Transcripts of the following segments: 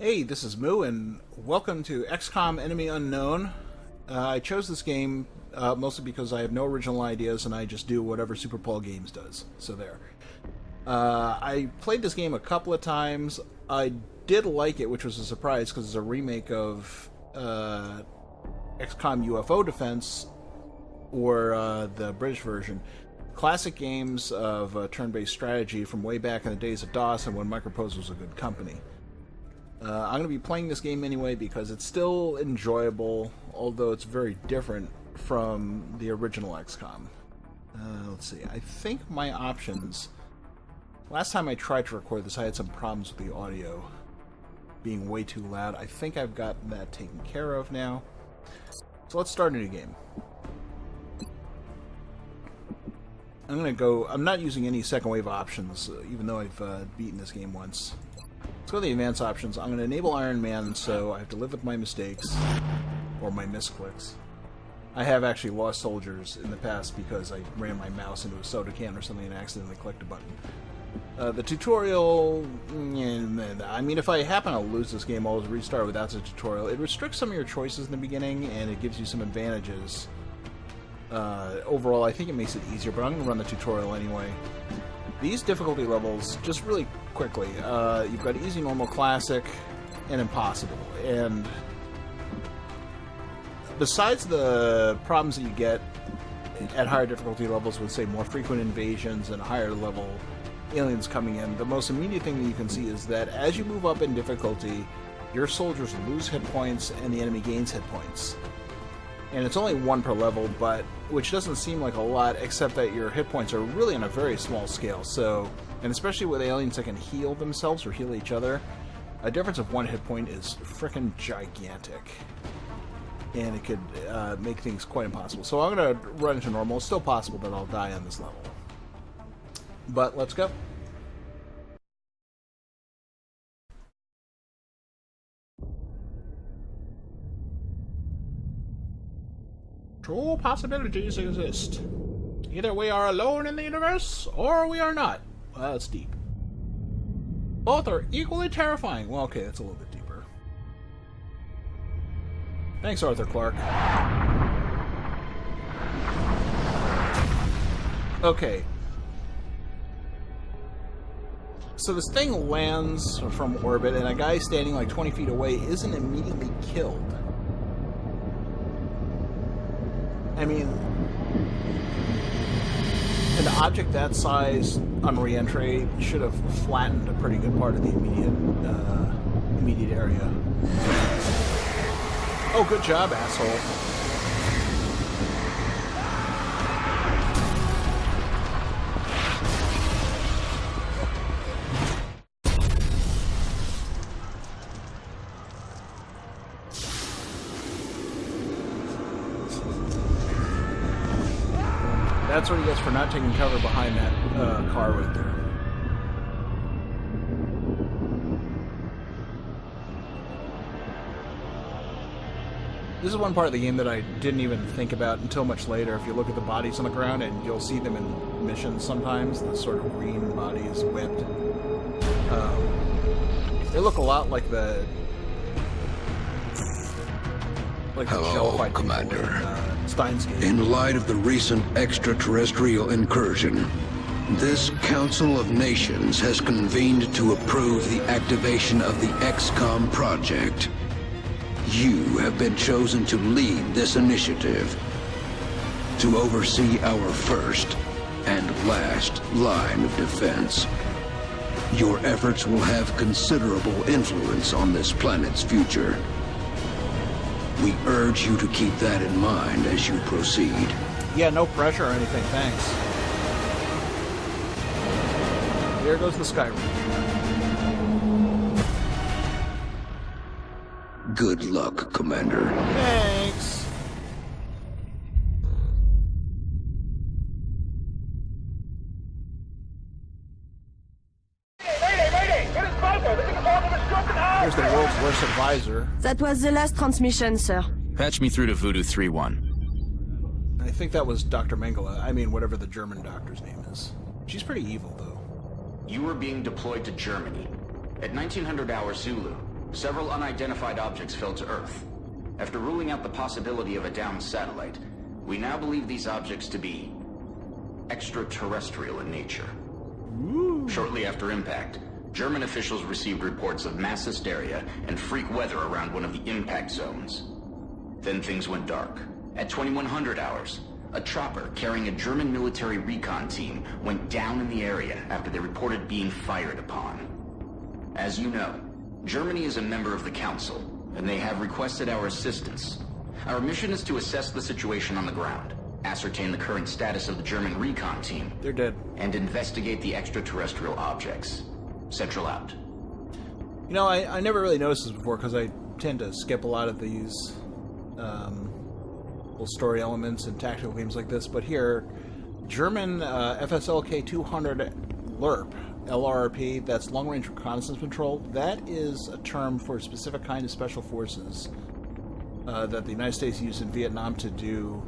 Hey, this is Moo, and welcome to XCOM Enemy Unknown. I chose this game mostly because I have no original ideas and I just do whatever Super Paul Games does. So there. I played this game a couple of times. I did like it, which was a surprise because it's a remake of XCOM UFO Defense, or the British version. Classic games of turn-based strategy from way back in the days of DOS and when Microprose was a good company. I'm going to be playing this game anyway because it's still enjoyable, although it's very different from the original XCOM. Let's see, I think my options... Last time I tried to record this, I had some problems with the audio being way too loud. I think I've got that taken care of now. So let's start a new game. I'm going to go... I'm not using any second wave options, even though I've beaten this game once. Let's go to the advanced options. I'm going to enable Iron Man, so I have to live with my mistakes, or my misclicks. I have actually lost soldiers in the past because I ran my mouse into a soda can or something and accidentally clicked a button. The tutorial, I mean, if I happen to lose this game, I'll restart without the tutorial. It restricts some of your choices in the beginning, and it gives you some advantages. Overall, I think it makes it easier, but I'm going to run the tutorial anyway. These difficulty levels, just really quickly, you've got easy, normal, classic, and impossible. And besides the problems that you get at higher difficulty levels with, say, more frequent invasions and higher level aliens coming in, the most immediate thing that you can see is that as you move up in difficulty, your soldiers lose hit points and the enemy gains hit points. And it's only one per level, but which doesn't seem like a lot, except that your hit points are really on a very small scale. So, and especially with aliens that can heal themselves or heal each other, a difference of one hit point is frickin' gigantic. And it could make things quite impossible. So I'm going to run into normal. It's still possible that I'll die on this level. But let's go. Two possibilities exist. Either we are alone in the universe, or we are not. Well, that's deep. Both are equally terrifying. Well, okay, that's a little bit deeper. Thanks, Arthur Clarke. Okay. So this thing lands from orbit, and a guy standing like 20 feet away isn't immediately killed. I mean, an object that size on re-entry should have flattened a pretty good part of the immediate area. Oh, good job, asshole. That's what he gets for not taking cover behind that car right there. This is one part of the game that I didn't even think about until much later. If you look at the bodies on the ground, and you'll see them in missions sometimes, the sort of green bodies whipped. They look a lot like the... Hello, Commander. Steins' In light of the recent extraterrestrial incursion, this Council of Nations has convened to approve the activation of the XCOM project. You have been chosen to lead this initiative, to oversee our first and last line of defense. Your efforts will have considerable influence on this planet's future. We urge you to keep that in mind as you proceed. Yeah, no pressure or anything, thanks. There goes the Skyrim. Good luck, Commander. Thanks. Here's the world's worst advisor. That was the last transmission, sir. Patch me through to Voodoo 3-1. I think that was Dr. Mengele. I mean, whatever the German doctor's name is. She's pretty evil, though. You were being deployed to Germany. At 1900 hours Zulu, Several unidentified objects fell to Earth. After ruling out the possibility of a downed satellite, we now believe these objects to be extraterrestrial in nature. Shortly after impact, German officials received reports of mass hysteria and freak weather around one of the impact zones. Then things went dark. At 2100 hours, a chopper carrying a German military recon team went down in the area after they reported being fired upon. As you know, Germany is a member of the Council, and they have requested our assistance. Our mission is to assess the situation on the ground, ascertain the current status of the German recon team. They're dead. And investigate the extraterrestrial objects. Central out. You know, I never really noticed this before because I tend to skip a lot of these little story elements and tactical games like this, but here, German FSLK 200 LRP, LRP, that's Long Range Reconnaissance Patrol, that is a term for a specific kind of special forces that the United States used in Vietnam to do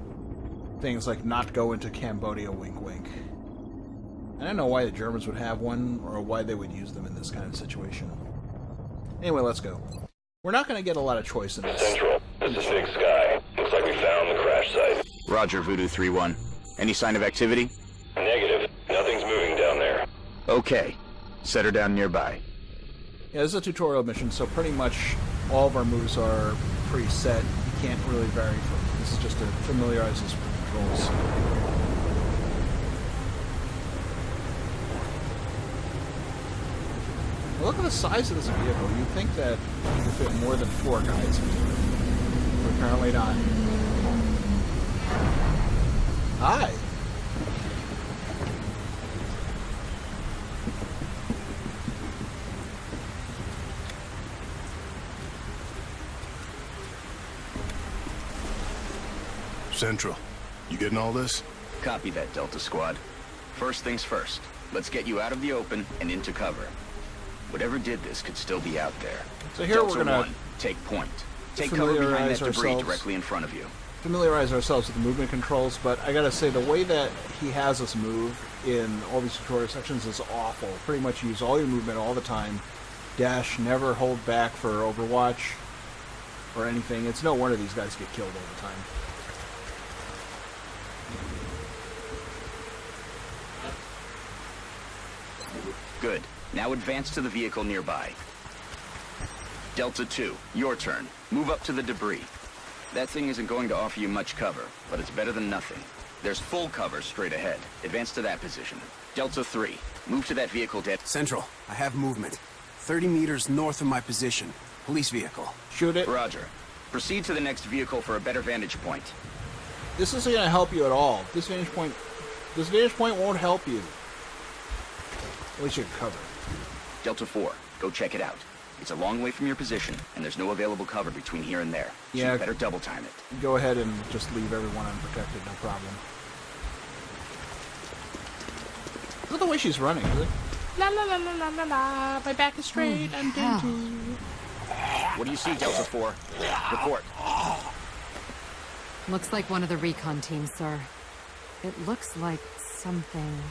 things like not go into Cambodia, wink wink. I don't know why the Germans would have one, or why they would use them in this kind of situation. Anyway, let's go. We're not going to get a lot of choice in this. Central, this is Big Sky. Looks like we found the crash site. Roger, Voodoo 3-1. Any sign of activity? Negative. Nothing's moving down there. Okay. Set her down nearby. Yeah, this is a tutorial mission, so pretty much all of our moves are preset. You can't really vary from them. This is just to familiarize us with controls. Look at the size of this vehicle. You'd think that you could fit more than 4 guys in it. But apparently not. Hi. Central, you getting all this? Copy that, Delta Squad. First things first. Let's get you out of the open and into cover. Whatever did this could still be out there. So here Delta we're gonna 1, take point. Take cover behind that debris directly in front of you. Familiarize ourselves with the movement controls, but I gotta say the way that he has us move in all these tutorial sections is awful. Pretty much use all your movement all the time. Dash, never hold back for Overwatch or anything. It's no wonder these guys get killed all the time. Good. Now advance to the vehicle nearby. Delta 2, your turn. Move up to the debris. That thing isn't going to offer you much cover, but it's better than nothing. There's full cover straight ahead. Advance to that position. Delta 3, move to that vehicle dead. Central, I have movement. 30 meters north of my position. Police vehicle. Shoot it. Roger. Proceed to the next vehicle for a better vantage point. This isn't gonna help you at all. This vantage point won't help you. At least you can cover. Delta 4, go check it out. It's a long way from your position, and there's no available cover between here and there. So Yeah. you better double time it. Go ahead and just leave everyone unprotected, no problem. Look at the way she's running, is it? La la la la la la la. My back is straight. I'm dainty. What do you see, Delta 4? Report. Looks like one of the recon teams, sir. It looks like something...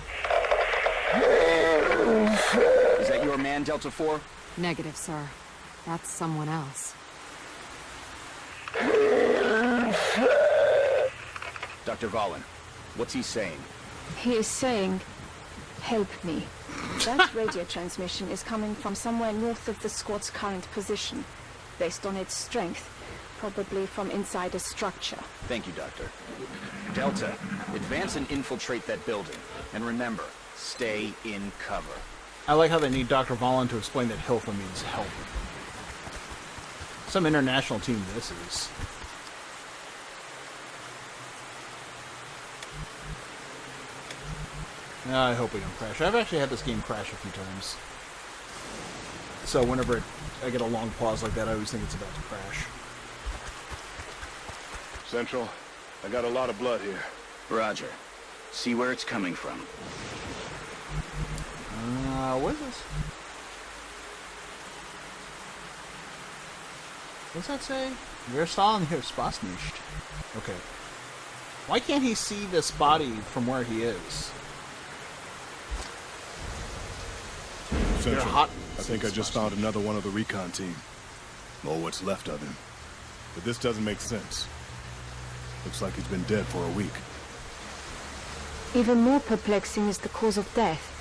Is that your man, Delta 4? Negative, sir. That's someone else. Dr. Valen, what's he saying? He is saying, help me. That radio transmission is coming from somewhere north of the squad's current position. Based on its strength, probably from inside a structure. Thank you, Doctor. Delta, advance and infiltrate that building. And remember, stay in cover. I like how they need Dr. Valen to explain that Hilfa means help. Some international team this is. I hope we don't crash. I've actually had this game crash a few times. So whenever I get a long pause like that, I always think it's about to crash. Central, I got a lot of blood here. Roger. See where it's coming from. What is this? What's that say? Wir stallen hier Spaß nicht. Okay. Why can't he see this body from where he is? Central, hot. I think I just found another one of the recon team. Or what's left of him. But this doesn't make sense. Looks like he's been dead for a week. Even more perplexing is the cause of death.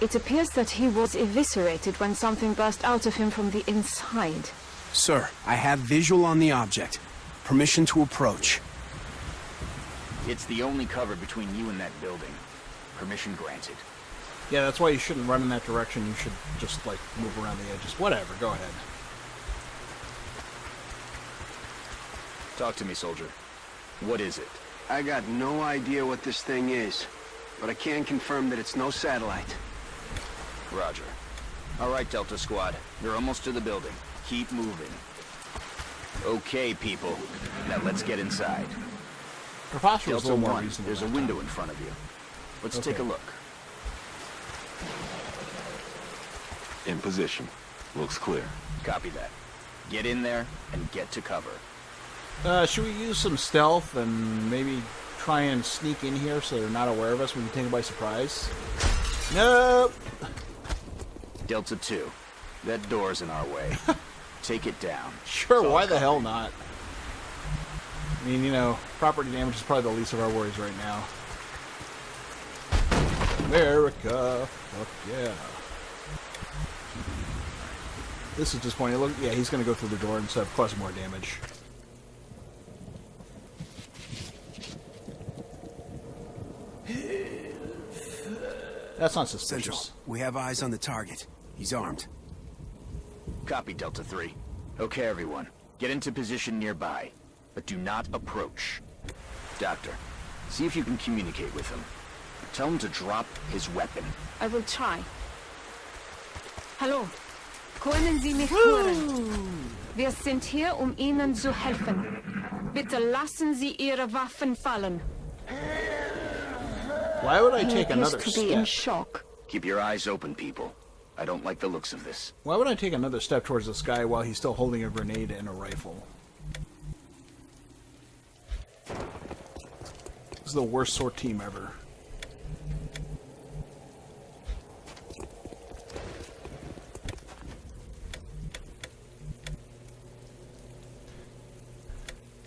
It appears that he was eviscerated when something burst out of him from the inside. Sir, I have visual on the object. Permission to approach. It's the only cover between you and that building. Permission granted. Yeah, that's why you shouldn't run in that direction. You should just, like, move around the edges. Whatever, go ahead. Talk to me, soldier. What is it? I got no idea what this thing is, but I can confirm that it's no satellite. Roger. All right, Delta Squad. You're almost to the building. Keep moving. Okay, people. Now let's get inside. Preposterous was a Delta little more 1, reasonable. there's a window in front of you. Let's take a look. In position. Looks clear. Copy that. Get in there and get to cover. Should we use some stealth and maybe try and sneak in here so they're not aware of us when we take them by surprise? Nope! Delta 2, that door's in our way. Take it down. Sure, why the hell not? I mean, you know, property damage is probably the least of our worries right now. America! Fuck yeah. This is disappointing. Look, yeah, he's gonna go through the door instead of causing more damage. That's not suspicious. Central, we have eyes on the target. He's armed. Copy, Delta 3. Okay, everyone. Get into position nearby, but do not approach. Doctor, see if you can communicate with him. Tell him to drop his weapon. I will try. Hallo. Können Sie mich hören? Wir sind hier, Ihnen zu helfen. Bitte lassen Sie Ihre Waffen fallen. Why would I He take appears another to be in step? shock. Keep your eyes open, people. I don't like the looks of this. Why would I take another step towards this guy while he's still holding a grenade and a rifle? This is the worst sort team ever.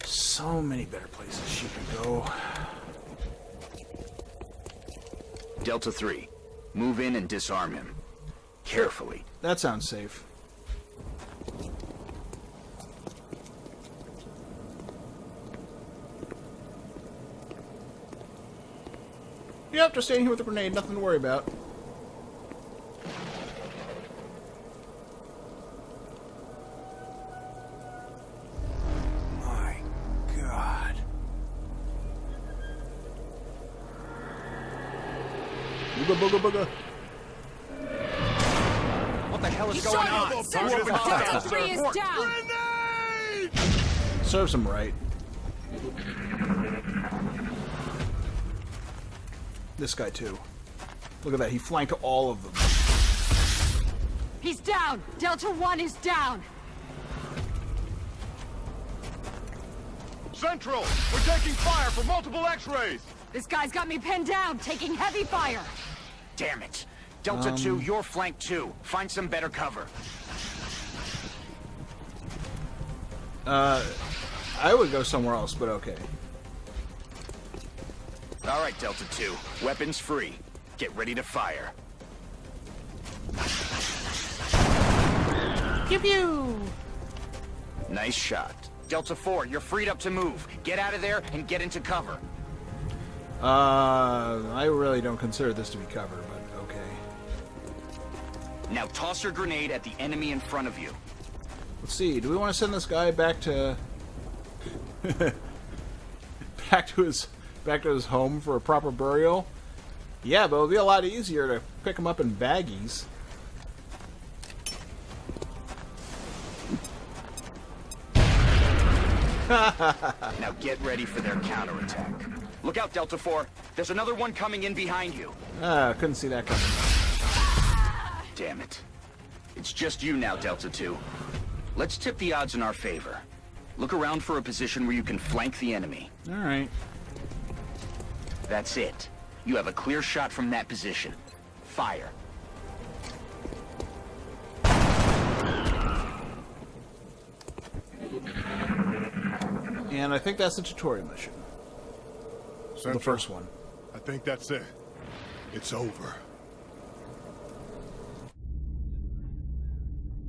So many better places she could go. Delta 3, move in and disarm him. Carefully. That sounds safe. Yep, just staying here with a grenade, nothing to worry about. My God. Booga booga booga. What the hell is going on? Delta 3 is down! Serves him right. This guy too. Look at that, he flanked all of them. He's down! Delta 1 is down! Central! We're taking fire from multiple X-rays! This guy's got me pinned down, taking heavy fire! Damn it. Delta 2, you're flanked too. Find some better cover. I would go somewhere else, but okay. All right, Delta 2. Weapons free. Get ready to fire. Pew pew! Nice shot. Delta 4, you're freed up to move. Get out of there and get into cover. I really don't consider this to be cover, but okay. Now toss your grenade at the enemy in front of you. Let's see, do we want to send this guy back to... back to his home for a proper burial? Yeah, but it'll be a lot easier to pick him up in baggies. Now get ready for their counterattack. Look out, Delta 4. There's another one coming in behind you. Couldn't see that coming. Damn it. It's just you now, Delta 2. Let's tip the odds in our favor. Look around for a position where you can flank the enemy. Alright. That's it. You have a clear shot from that position. Fire. And I think that's the tutorial mission. Central, the first one. I think that's it. It's over.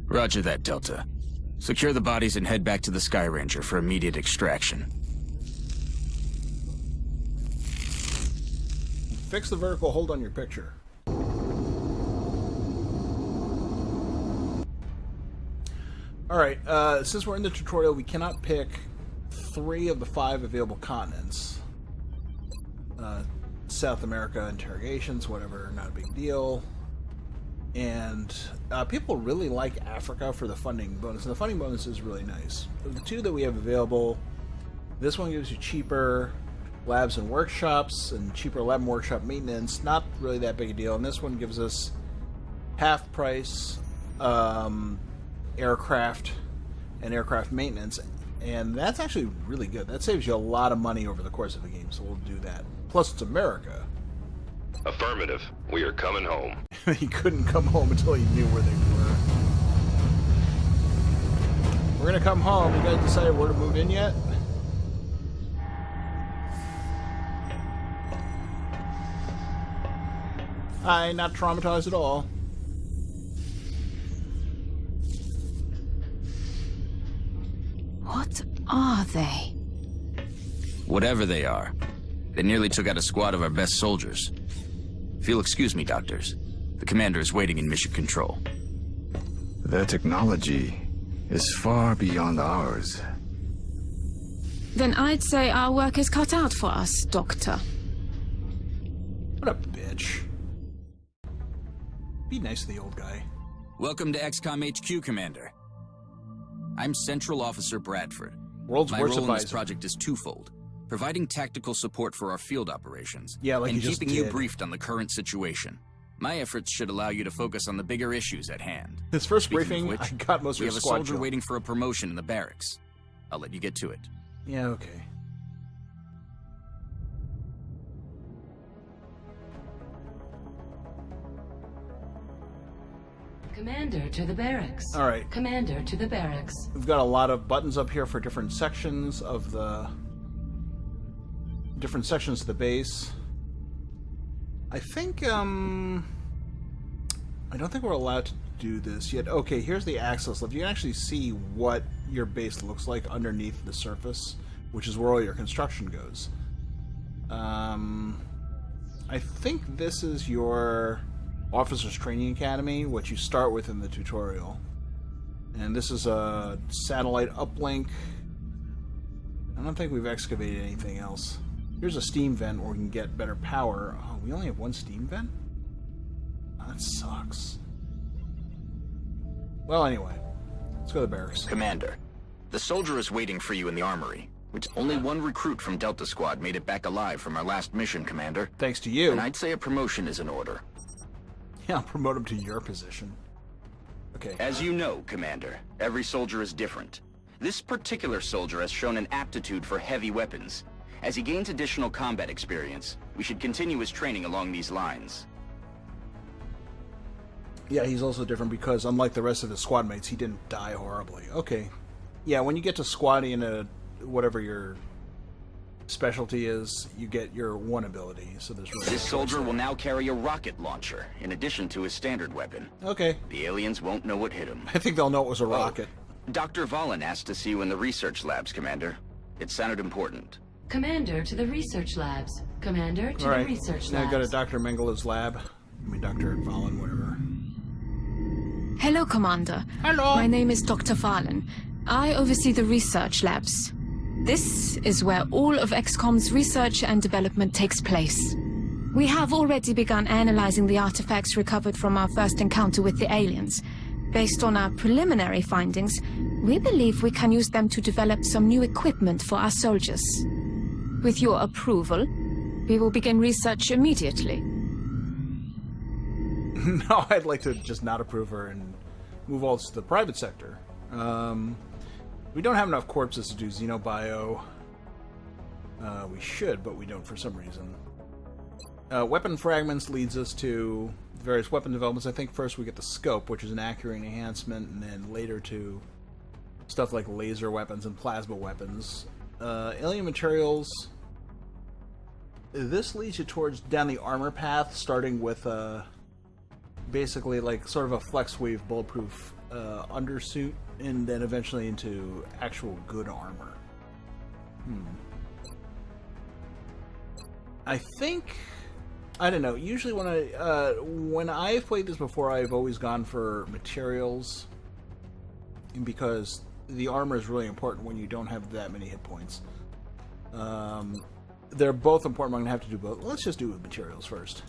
Roger that, Delta. Secure the bodies and head back to the Sky Ranger for immediate extraction. Fix the vertical hold on your picture. Alright, since we're in the tutorial, we cannot pick 3 of the 5 available continents. South America interrogations, whatever, not a big deal. And people really like Africa for the funding bonus, and the funding bonus is really nice. Of the 2 that we have available, this one gives you cheaper labs and workshops, and cheaper lab and workshop maintenance, not really that big a deal. And this one gives us half price aircraft and aircraft maintenance, and that's actually really good. That saves you a lot of money over the course of the game, so we'll do that. Plus, it's America. Affirmative. We are coming home. He couldn't come home until he knew where they were. We're gonna come home. You guys decided where to move in yet? Hi, not traumatized at all. What are they? Whatever they are, they nearly took out a squad of our best soldiers. If you'll excuse me, doctors, the commander is waiting in mission control. Their technology is far beyond ours. Then I'd say our work is cut out for us, Doctor. What a bitch. Be nice to the old guy. Welcome to XCOM HQ, Commander. I'm Central Officer Bradford. World's My worst role in this advisor. project is twofold. Providing tactical support for our field operations, Yeah, like and you just keeping you did. briefed on the current situation. My efforts should allow you to focus on the bigger issues at hand. His first Speaking of briefing, which, I got most we of have his a squad soldier killed. waiting for a promotion in the barracks. I'll let you get to it. Yeah, okay. Commander to the barracks. All right. Commander to the barracks. We've got a lot of buttons up here for different sections of the base. I think I don't think we're allowed to do this yet. Okay, here's the access lift. You can actually see what your base looks like underneath the surface, which is where all your construction goes. I think this is your Officers Training Academy, what you start with in the tutorial. And this is a satellite uplink. I don't think we've excavated anything else. Here's a steam vent where we can get better power. Oh, we only have one steam vent? Oh, that sucks. Well, anyway. Let's go to the barracks. Commander, the soldier is waiting for you in the armory. Only one recruit from Delta Squad made it back alive from our last mission, Commander. Thanks to you. And I'd say a promotion is in order. Yeah, I'll promote him to your position. Okay. As you know, Commander, every soldier is different. This particular soldier has shown an aptitude for heavy weapons. As he gains additional combat experience, we should continue his training along these lines. Yeah, he's also different because, unlike the rest of his squad mates, he didn't die horribly. Okay. Yeah, when you get to squatting in a whatever your specialty is, you get your one ability. So there's really This soldier will now carry a rocket launcher, in addition to his standard weapon. Okay. The aliens won't know what hit him. I think they'll know it was a rocket. Dr. Valen asked to see you in the research labs, Commander. It sounded important. Commander to the research labs. Commander to All the right. research Now labs. go to Dr. Mengele's lab. I mean, Dr. Valen, whatever. Hello, Commander. Hello. My name is Dr. Valen. I oversee the research labs. This is where all of XCOM's research and development takes place. We have already begun analyzing the artifacts recovered from our first encounter with the aliens. Based on our preliminary findings, we believe we can use them to develop some new equipment for our soldiers. With your approval, we will begin research immediately. No, I'd like to just not approve her and move all this to the private sector. We don't have enough corpses to do xenobio. We should, but we don't for some reason. Weapon fragments leads us to various weapon developments. I think first we get the scope, which is an accurate enhancement, and then later to stuff like laser weapons and plasma weapons. Alien materials. This leads you down the armor path, starting with basically like sort of a flex wave bulletproof undersuit, and then eventually into actual good armor. I think, I don't know. Usually when I've played this before, I've always gone for materials, because the armor is really important when you don't have that many hit points. They're both important. I'm going to have to do both. Let's just do with materials first.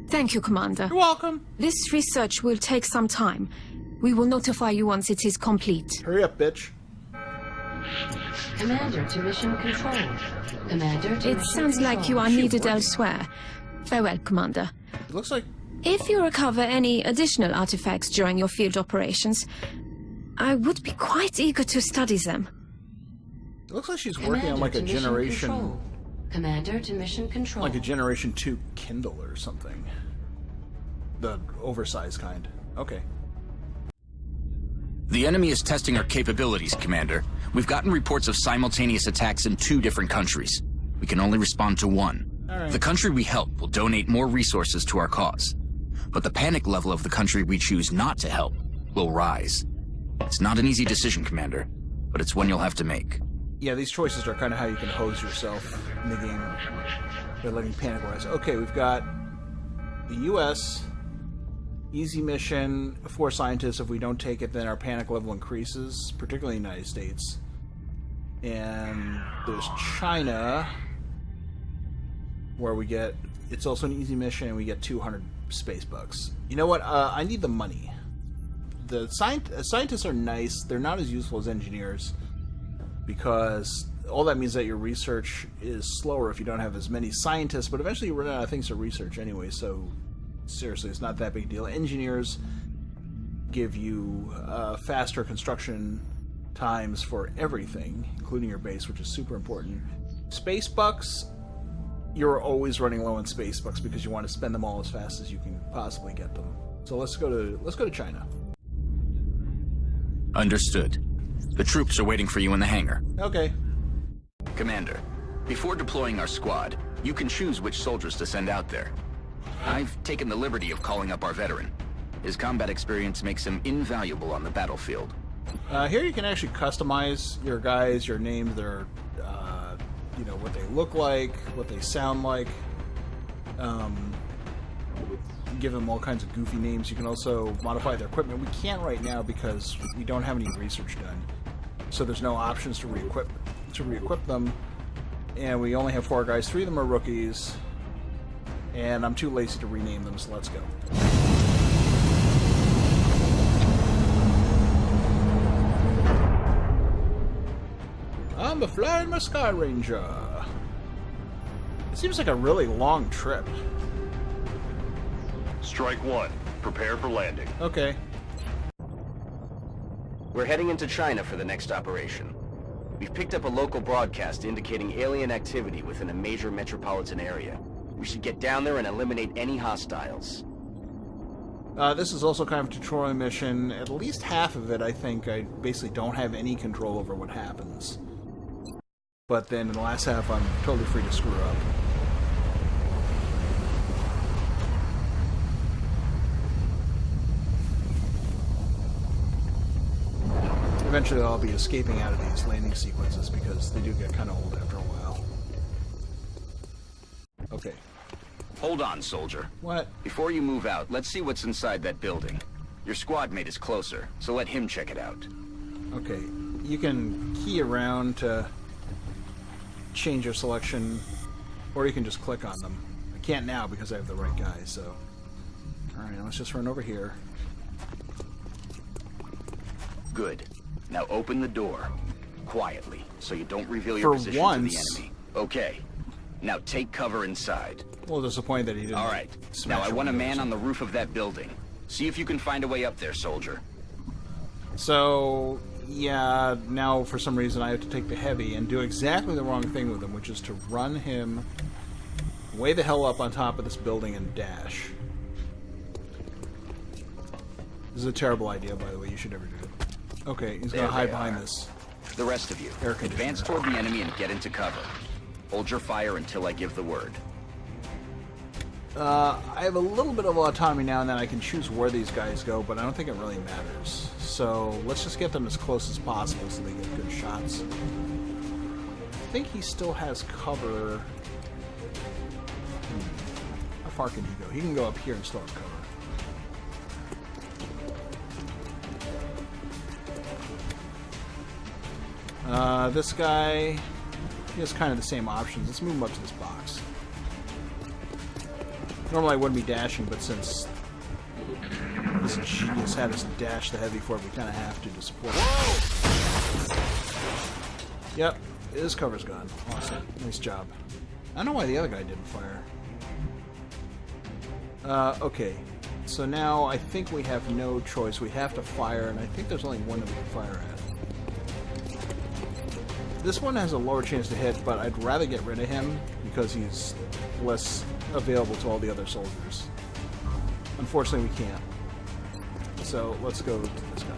Thank you, Commander. You're welcome. This research will take some time. We will notify you once it is complete. Hurry up, bitch. Commander to mission control. Commander to It sounds like you are needed elsewhere. Farewell, Commander. It looks like... If you recover any additional artifacts during your field operations, I would be quite eager to study them. It looks like she's working on like a generation... Commander to mission control. Like a Generation 2 Kindle or something. The oversized kind. Okay. The enemy is testing our capabilities, Commander. We've gotten reports of simultaneous attacks in 2 different countries. We can only respond to one. Right. The country we help will donate more resources to our cause. But the panic level of the country we choose not to help will rise. It's not an easy decision, Commander, but it's one you'll have to make. Yeah, these choices are kind of how you can hose yourself in the game by letting panic rise. Okay, we've got the U.S., easy mission, 4 scientists. If we don't take it, then our panic level increases, particularly in the United States. And there's China, where we get... It's also an easy mission, and we get 200 space bucks. You know what? I need the money. The scientists are nice. They're not as useful as engineers, because all that means that your research is slower if you don't have as many scientists, but eventually you run out of things to research anyway, so seriously, it's not that big a deal. Engineers give you faster construction times for everything, including your base, which is super important. Space bucks, you're always running low on space bucks because you want to spend them all as fast as you can possibly get them. So let's go to China. Understood. The troops are waiting for you in the hangar. Okay. Commander, before deploying our squad, you can choose which soldiers to send out there. I've taken the liberty of calling up our veteran. His combat experience makes him invaluable on the battlefield. Here you can actually customize your guys, your names, their, you know, what they look like, what they sound like. Give them all kinds of goofy names. You can also modify their equipment. We can't right now because we don't have any research done. So there's no options to re-equip them. And we only have 4 guys. 3 of them are rookies. And I'm too lazy to rename them, so let's go. I'm flying my Sky Ranger. It seems like a really long trip. Strike 1. Prepare for landing. Okay. We're heading into China for the next operation. We've picked up a local broadcast indicating alien activity within a major metropolitan area. We should get down there and eliminate any hostiles. This is also kind of a tutorial mission. At least half of it, I think, I basically don't have any control over what happens. But then in the last half, I'm totally free to screw up. Eventually I'll be escaping out of these landing sequences because they do get kind of old after a while. Okay. Hold on, soldier. What? Before you move out, let's see what's inside that building. Your squad mate is closer, so let him check it out. Okay. You can key around to change your selection, or you can just click on them. I can't now because I have the right guy, so... Alright, let's just run over here. Good. Now open the door. Quietly, so you don't reveal your position to the enemy. Okay. Now take cover inside. A little disappointed that he didn't. Alright. Now I want a man on the roof of that building. See if you can find a way up there, soldier. So, yeah, now for some reason I have to take the heavy and do exactly the wrong thing with him, which is to run him way the hell up on top of this building and dash. This is a terrible idea, by the way. You should never do it. Okay, he's gonna hide behind this The rest of you, advance toward the enemy and get into cover. Hold your fire until I give the word. I have a little bit of autonomy now and then. I can choose where these guys go, but I don't think it really matters. So let's just get them as close as possible so they get good shots. I think he still has cover. How far can he go? He can go up here and still have cover. This guy, he has kind of the same options. Let's move him up to this box. Normally I wouldn't be dashing, but since this genius had us dash the heavy for it, we kind of have to support it. Yep, his cover's gone. Awesome. Nice job. I don't know why the other guy didn't fire. Okay. So now I think we have no choice. We have to fire, and I think there's only one that we can fire at. This one has a lower chance to hit, but I'd rather get rid of him because he's less available to all the other soldiers. Unfortunately, we can't. So let's go to this guy.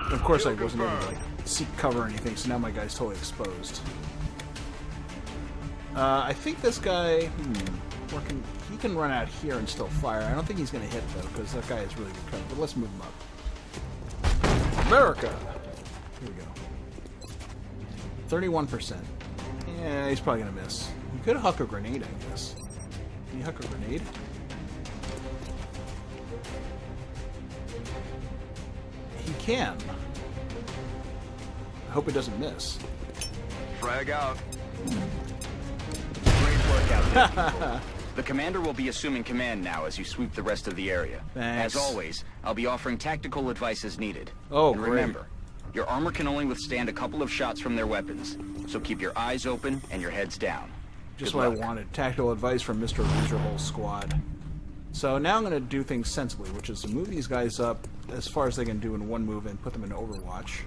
And of course, I wasn't able to like seek cover or anything, so now my guy's totally exposed. I think this guy, he can run out here and still fire. I don't think he's going to hit though, because that guy is really good cover. But let's move him up. America. Here we go. 31%. Yeah, he's probably going to miss. He could huck a grenade, I guess. Can you huck a grenade? He can. I hope he doesn't miss. Frag out. Great work out there, people. The commander will be assuming command now as you sweep the rest of the area. Thanks. As always, I'll be offering tactical advice as needed. Oh, and remember, your armor can only withstand a couple of shots from their weapons, so keep your eyes open and your heads down. Just what I wanted. Tactical advice from Mr. Loser Whole Squad. So now I'm going to do things sensibly, which is to move these guys up as far as they can do in one move and put them in Overwatch.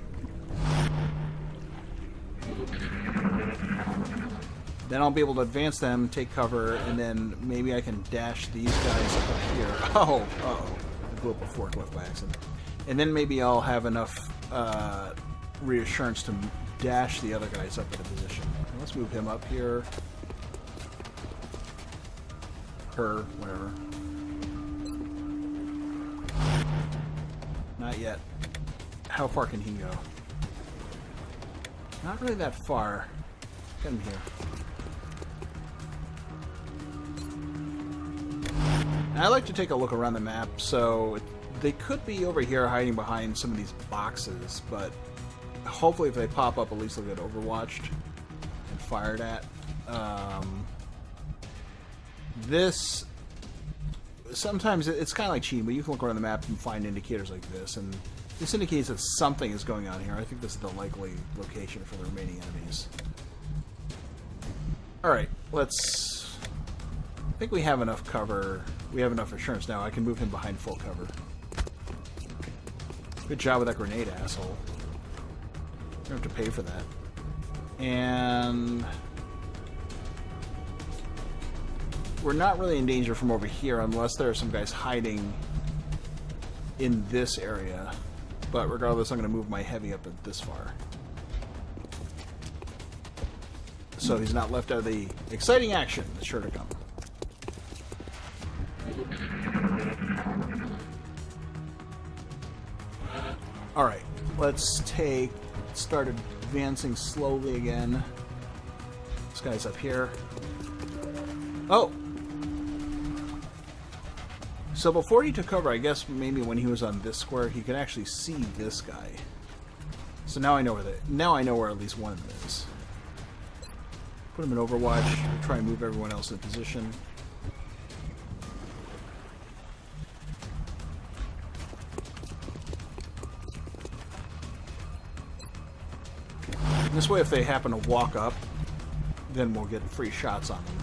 Then I'll be able to advance them, take cover, and then maybe I can dash these guys up here. Oh, uh-oh. I blew up a forklift by accident. And then maybe I'll have enough reassurance to dash the other guys up into position. Let's move him up here. Her, whatever. Not yet. How far can he go? Not really that far. Get him here. I like to take a look around the map, so they could be over here hiding behind some of these boxes, but hopefully if they pop up, at least they'll get overwatched and fired at. This, sometimes it's kind of like cheating, but you can look around the map and find indicators like this, and this indicates that something is going on here. I think this is the likely location for the remaining enemies. Alright, let's... I think we have enough cover. We have enough assurance now. I can move him behind full cover. Good job with that grenade, asshole. You don't have to pay for that. And... we're not really in danger from over here unless there are some guys hiding in this area. But regardless, I'm going to move my heavy up this far. So he's not left out of the exciting action that's sure to come. Alright, let's start advancing slowly again. This guy's up here. Oh! So before he took cover, I guess maybe when he was on this square, he could actually see this guy. So now I know where at least one of them is. Put him in Overwatch. Try and move everyone else in position. This way, if they happen to walk up, then we'll get free shots on them.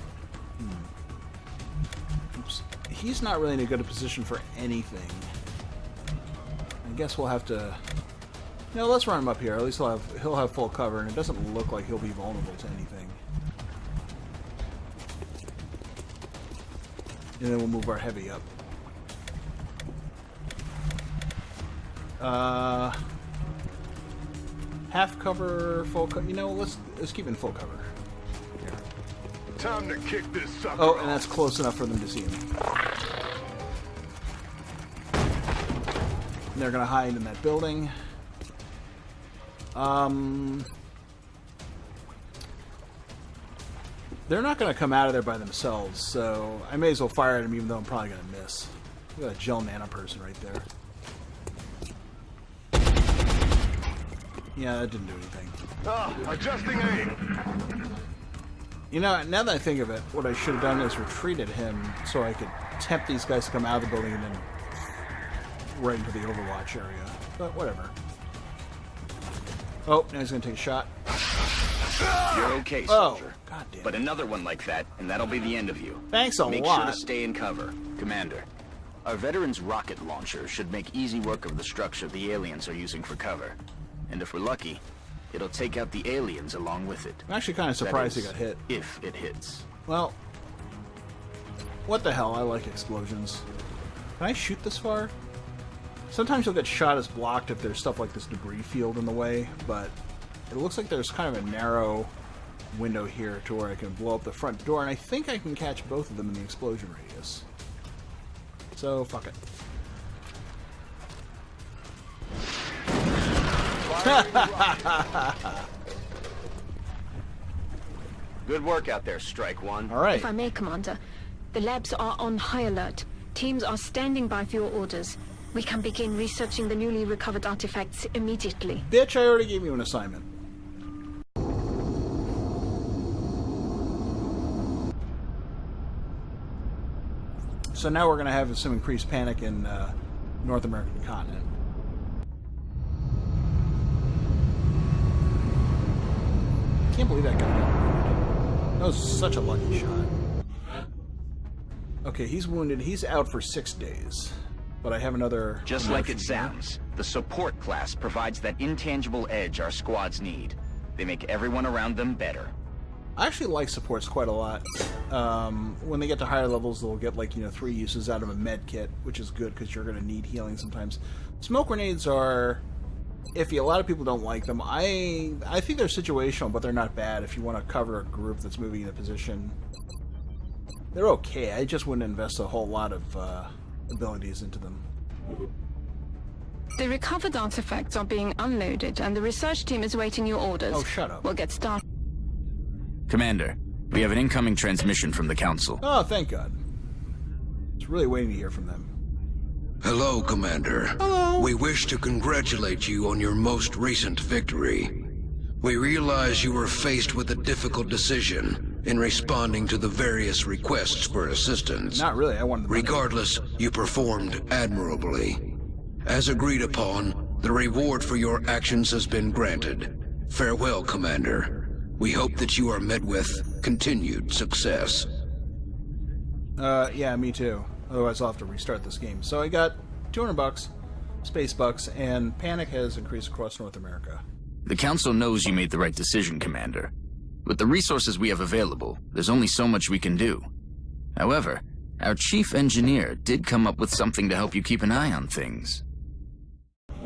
Oops. He's not really in a good position for anything. I guess we'll have to... No, let's run him up here. At least he'll have full cover, and it doesn't look like he'll be vulnerable to anything. And then we'll move our heavy up. Half cover, full cover. You know, let's keep in full cover. Here. Time to kick this sucker. Oh, and that's close enough for them to see me. And they're gonna hide in that building. They're not gonna come out of there by themselves, so I may as well fire at them, even though I'm probably gonna miss. Look at that gel nano person right there. Yeah, that didn't do anything. Adjusting aim. You know, now that I think of it, what I should have done is retreated him so I could tempt these guys to come out of the building and then right into the Overwatch area. But whatever. Oh, now he's going to take a shot. You're okay, soldier. Oh, God damn. But another one like that, and that'll be the end of you. Thanks a Make lot. sure to stay in cover. Commander, our veteran's rocket launcher should make easy work of the structure the aliens are using for cover. And if we're lucky, it'll take out the aliens along with it. I'm actually kind of surprised he got hit. If it hits. Well, what the hell? I like explosions. Can I shoot this far? Sometimes you'll get shot as blocked if there's stuff like this debris field in the way, but it looks like there's kind of a narrow window here to where I can blow up the front door, and I think I can catch both of them in the explosion radius. So, fuck it. Good work out there, Strike One. All right. If I may, Commander, the labs are on high alert. Teams are standing by for your orders. We can begin researching the newly recovered artifacts immediately. Bitch, I already gave you an assignment. So now we're going to have some increased panic in North American continent. Can't believe that got hit. That was such a lucky shot. Okay, he's wounded. He's out for 6 days. But I have another... Just like it sounds, the support class provides that intangible edge our squads need. They make everyone around them better. I actually like supports quite a lot. When they get to higher levels, they'll get, like, 3 uses out of a med kit, which is good because you're going to need healing sometimes. Smoke grenades are iffy. A lot of people don't like them. I think they're situational, but they're not bad if you want to cover a group that's moving in a position. They're okay. I just wouldn't invest a whole lot of abilities into them. The recovered artifacts are being unloaded, and the research team is awaiting your orders. Oh, shut up. We'll get started. Commander, we have an incoming transmission from the Council. Oh, thank God. I was really waiting to hear from them. Hello, Commander. Hello. We wish to congratulate you on your most recent victory. We realize you were faced with a difficult decision in responding to the various requests for assistance. Not really, I wanted the money. Regardless, you performed admirably. As agreed upon, the reward for your actions has been granted. Farewell, Commander. We hope that you are met with continued success. Yeah, me too. Otherwise I'll have to restart this game. So I got $200, space bucks, and panic has increased across North America. The Council knows you made the right decision, Commander. With the resources we have available, there's only so much we can do. However, our chief engineer did come up with something to help you keep an eye on things.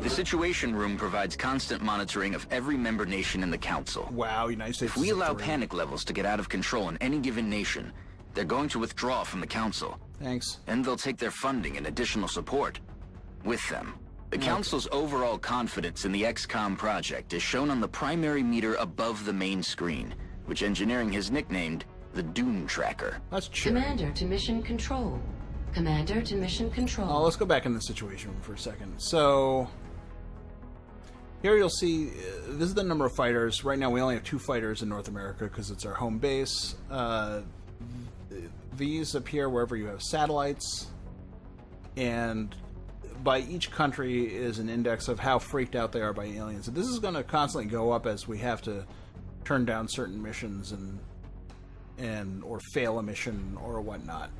The Situation Room provides constant monitoring of every member nation in the Council. Wow, United States. If we allow panic levels to get out of control in any given nation, they're going to withdraw from the Council. Thanks. And they'll take their funding and additional support with them. The Council's overall confidence in the XCOM project is shown on the primary meter above the main screen, which engineering has nicknamed the Doom Tracker. That's true. Commander to mission control. Commander to mission control. Oh, let's go back in the Situation Room for a second. So here you'll see, this is the number of fighters. Right now we only have 2 fighters in North America because it's our home base. These appear wherever you have satellites, and by each country is an index of how freaked out they are by aliens. And this is going to constantly go up as we have to turn down certain missions and or fail a mission or whatnot.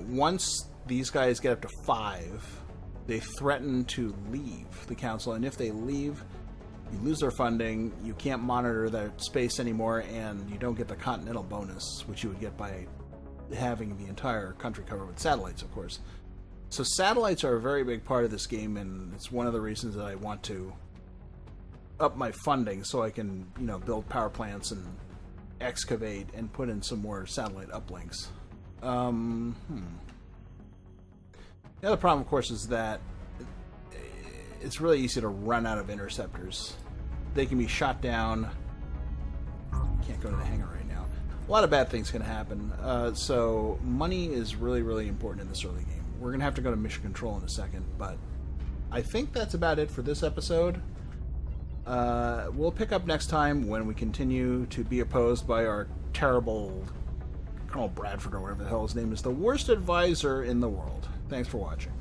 Once these guys get up to 5, they threaten to leave the Council, and if they leave, you lose their funding, you can't monitor that space anymore, and you don't get the continental bonus, which you would get by having the entire country covered with satellites, of course. So satellites are a very big part of this game, and it's one of the reasons that I want to up my funding so I can, build power plants and excavate and put in some more satellite uplinks. The other problem, of course, is that it's really easy to run out of interceptors. They can be shot down. Can't go to the hangar right now. A lot of bad things can happen. So money is really, really important in this early game. We're going to have to go to mission control in a second, but I think that's about it for this episode. We'll pick up next time when we continue to be opposed by our terrible Colonel Bradford, or whatever the hell his name is, the worst advisor in the world. Thanks for watching.